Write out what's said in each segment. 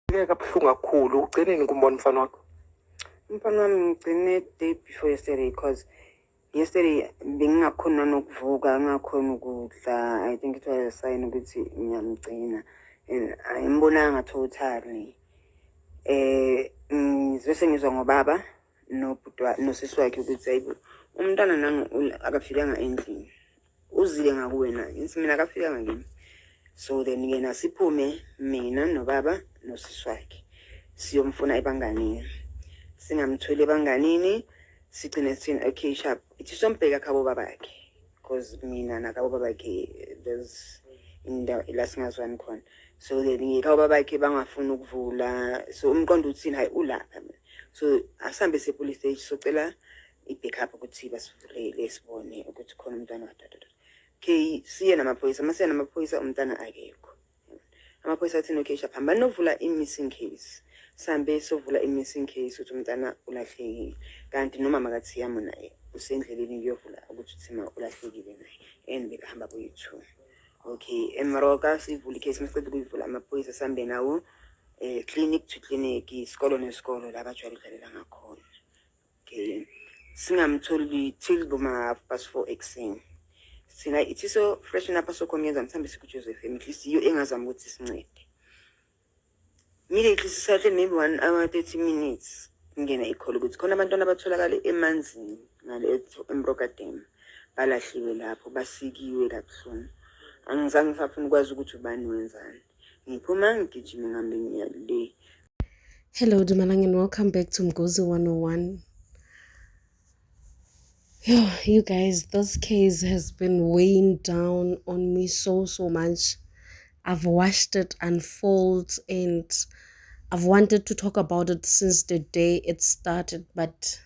Kabuhlungu kakhulu ugcineni kumbona umfana wakho. Umfana wami ngigcine day before yesterday because yesterday bengingakhona nokuvuka, ngakhona ukudla. I think it was a sign ukuthi ngiyamgcina and ayimbonanga totally. Ngizwe sengizwa ngobaba nosisi wakhe ukuthi hayibo umntwana nangu akafikanga endlini, uzile ngakuwena, mina akafikanga kimi. So then yena siphume mina nobaba nosisi wakhe siyomfuna ebanganini. Singamtholi ebanganini sigcine sithini, okay sharp ithi sombheka khabo babakhe because mina nakabo babakhe there's indawo la singazwani khona. So then ngikhabo babakhe bangafuni ukuvula, so umqondo uthini hayi ulapha. So asambe se-police stage socela i-backup ukuthi basivulele sibone ukuthi khona umntwana wadadada. Okay, siye namaphoyisa, masiye namaphoyisa umntana akekho. Amaphoyisa athini okay sharp hamba novula i-missing case. Sambe sovula i-missing case ukuthi umntana ulahlekile. Kanti noma makathiyamo naye usendleleni ngiyovula ukuthi uthima ulahlekile naye and bekahamba kuyithu. Okay, eMaroka sivula i-case masiqeda ukuyivula amaphoyisa sambe nawo clinic to clinic, isikolo nesikolo la bajwayele ukudlalela ngakhona. Okay, singamtholi till boma 4 ekuseni. Sina ithi so fresh napha sokhona ngenza mthambi sikuJoseph at least iyo engazama ukuthi sincede. Immediately sisathe maybe 1 hour 30 minutes ngena ikholo ukuthi khona abantwana abatholakala emanzini ngale eMroka Dam balahliwe lapho basikiwe kabuhlungu. Angizange ngifafuna ukwazi ukuthi ubani wenzani. Ngiphuma ngigijima ngihambe ngiya le. Hello Dumalang and welcome back to Mgozi 101. You guys, this case has been weighing down on me so much. I've watched it unfold and I've wanted to talk about it since the day it started, but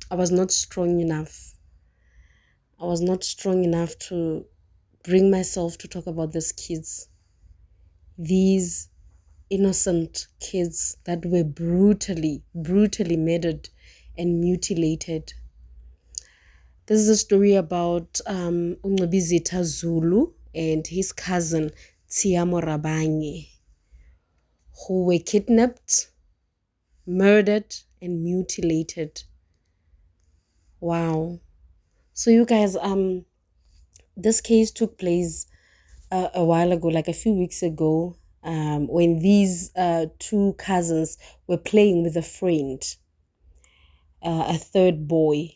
I was not strong enough. I was not strong enough to bring myself to talk about these kids. These innocent kids that were brutally murdered and mutilated. This is a story about Ungcebizitha Zulu and his cousin Tiamo Rabanye, who were kidnapped, murdered, and mutilated. Wow. So you guys, this case took place a while ago, like a few weeks ago, when these two cousins were playing with a friend, a third boy.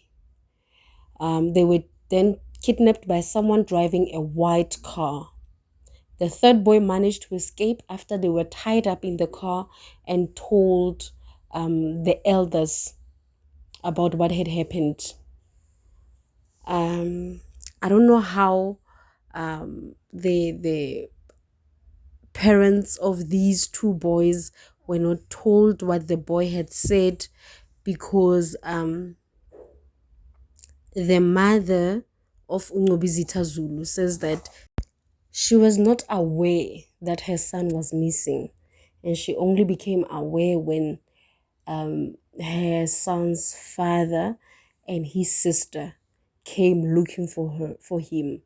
They were then kidnapped by someone driving a white car. The third boy managed to escape after they were tied up in the car and told the elders about what had happened. I don't know how the parents of these two boys were not told what the boy had said, because the mother of Ungcebizitha Zulu says that she was not aware that her son was missing, and she only became aware when her son's father and his sister came looking for him,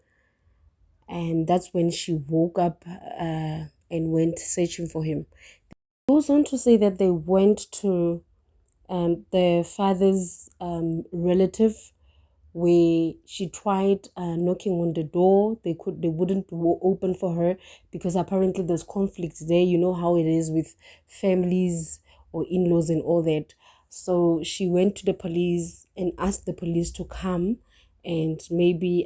and that's when she woke up and went searching for him. It goes on to say that they went to the father's relative, where she tried knocking on the door. They wouldn't open for her because apparently there's conflict there. You know how it is with families or in-laws and all that. So she went to the police and asked the police to come and maybe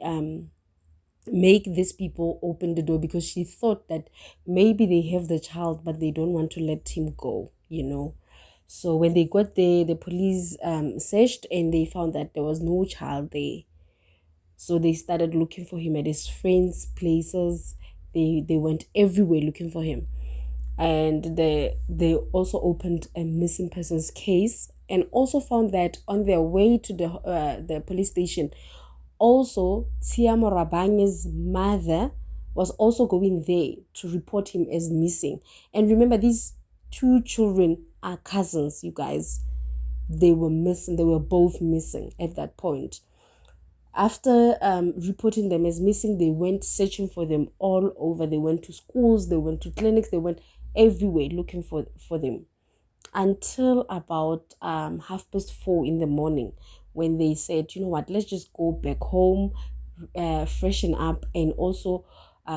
make these people open the door, because she thought that maybe they have the child but they don't want to let him go, you know. So when they got there, the police searched and they found that there was no child there. So they started looking for him at his friends' places. They went everywhere looking for him. And they also opened a missing persons case and also found that on their way to the police station, also Tiamo Rabanye's mother was also going there to report him as missing. And remember, these two children are cousins, you guys. They were missing. They were both missing at that point. After reporting them as missing, they went searching for them all over. They went to schools, they went to clinics, they went everywhere looking for them until about 4:30 in the morning, when they said, you know what, let's just go back home, freshen up, and also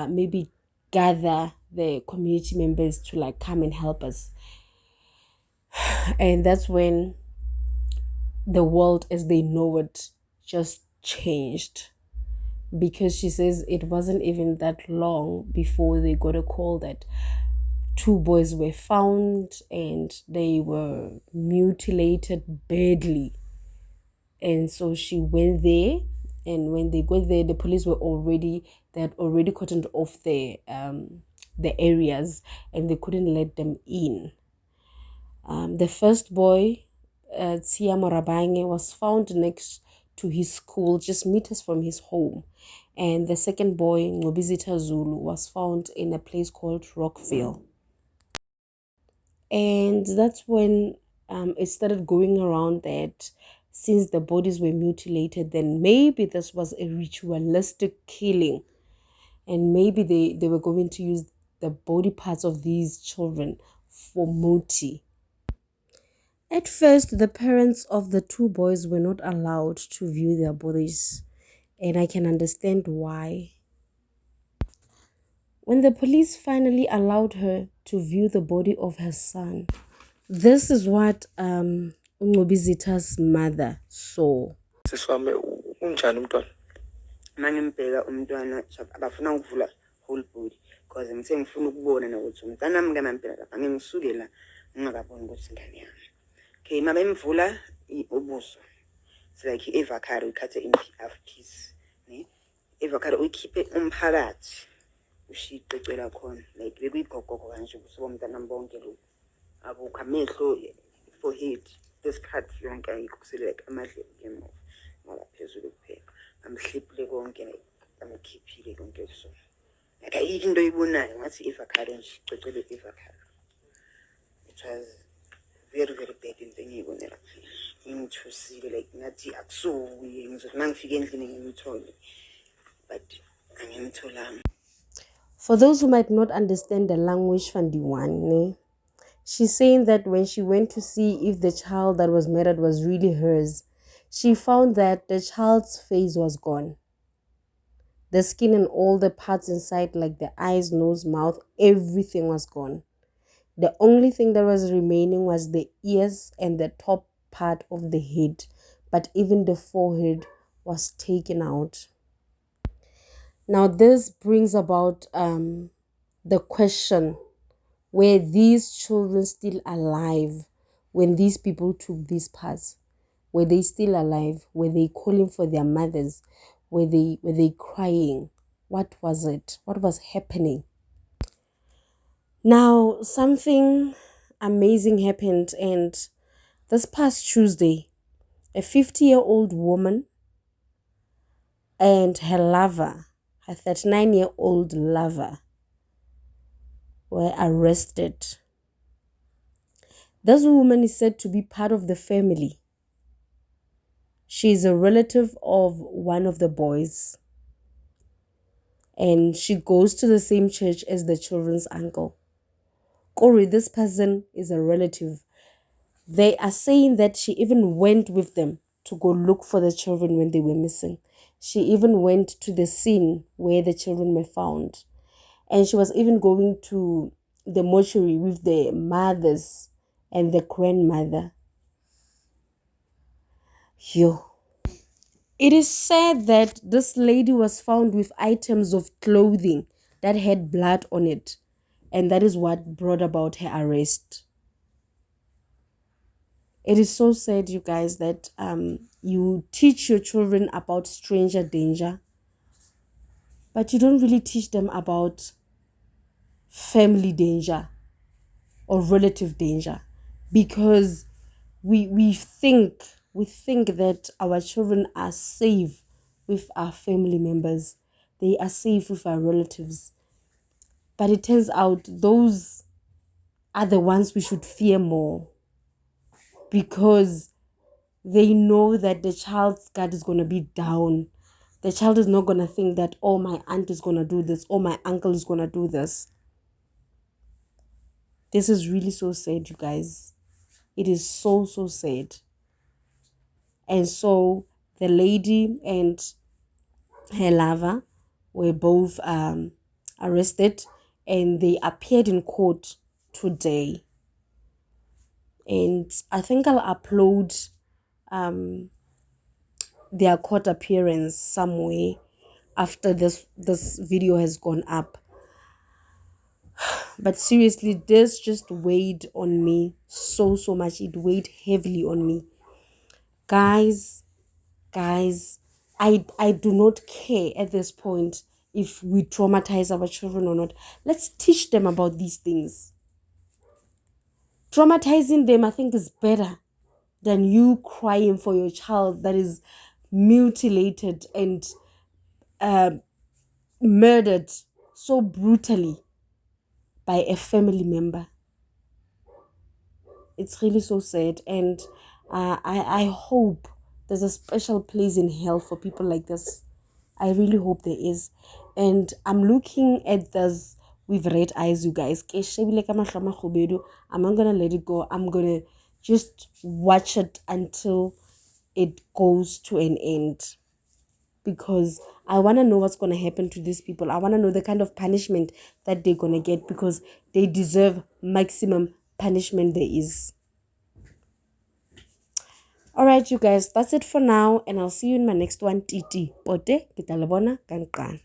maybe gather the community members to like come and help us. And that's when the world as they know it just changed, because she says it wasn't even that long before they got a call that two boys were found and they were mutilated badly. And so she went there, and when they got there, the police they had already cordoned off the areas, and they couldn't let them in. The first boy, Tia Morabange, was found next to his school, just meters from his home. And the second boy, Ngobizita Zulu, was found in a place called Rockville. And that's when it started going around that since the bodies were mutilated, then maybe this was a ritualistic killing. And maybe they were going to use the body parts of these children for muti. At first, the parents of the two boys were not allowed to view their bodies, and I can understand why. When the police finally allowed her to view the body of her son, this is what Ungobizita's mother saw. Siswami unjani umntwana? Mangembheka umntwana abafuna ukuvula whole body because ngithe ngifuna ukubona nokuthi umntana wami ngamampela lapha ngingisuke la ngingakaboni ukuthi ingane yami. Okay, mabemvula ubuso. It's like i-avocado ikhathe in half piece, ne? Avocado uyikhiphe umphakathi ushicecela khona like bekuyigogogo kanje ubuso bomntana bonke lo. Abukho amehlo, forehead, this cut yonke ayikhuseleke amadlelo ngemuva ngaphezulu kuphela. Amhliphile konke amkhiphile konke so. Like ayikho into oyibonayo ngathi avocado nje icecele avocado. It was very very bad into engiyibonela. Ngithusile like ngathi akusuye ngizothi mangifika endlini ngimthole, but angimtholanga. For those who might not understand the language van die one, she's saying that when she went to see if the child that was murdered was really hers, she found that the child's face was gone. The skin and all the parts inside, like the eyes, nose, mouth, everything was gone. The only thing that was remaining was the ears and the top part of the head, but even the forehead was taken out. Now this brings about the question, were these children still alive when these people took these parts? Were they still alive? Were they calling for their mothers? Were they crying? What was it? What was happening? Now, something amazing happened, and this past Tuesday, a 50-year-old woman and her lover, her 39-year-old lover, were arrested. This woman is said to be part of the family. She is a relative of one of the boys, and she goes to the same church as the children's uncle. Corey, this person is a relative. They are saying that she even went with them to go look for the children when they were missing. She even went to the scene where the children were found. And she was even going to the mortuary with the mothers and the grandmother. Yo. It is said that this lady was found with items of clothing that had blood on it. And that is what brought about her arrest. It is so sad, you guys, that you teach your children about stranger danger, but you don't really teach them about family danger or relative danger, because we think that our children are safe with our family members. They are safe with our relatives. But it turns out those are the ones we should fear more, because they know that the child's guard is going to be down. The child is not going to think that, oh, my aunt is going to do this, or my uncle is going to do this. This is really so sad, you guys. It is so sad. And so the lady and her lover were both arrested, and they appeared in court today. And I think I'll upload their court appearance somewhere after this video has gone up. But seriously, this just weighed on me so much. It weighed heavily on me, guys. I do not care at this point if we traumatize our children or not. Let's teach them about these things. Traumatizing them, I think, is better than you crying for your child that is mutilated and murdered so brutally by a family member. It's really so sad, and I hope there's a special place in hell for people like this. I really hope there is. And I'm looking at this with red eyes, you guys. I'm not gonna let it go. I'm gonna just watch it until it goes to an end, because I want to know what's going to happen to these people. I want to know the kind of punishment that they're going to get, because they deserve maximum punishment there is. All right, you guys, that's it for now, and I'll see you in my next one. Titi pote kita lebona kan.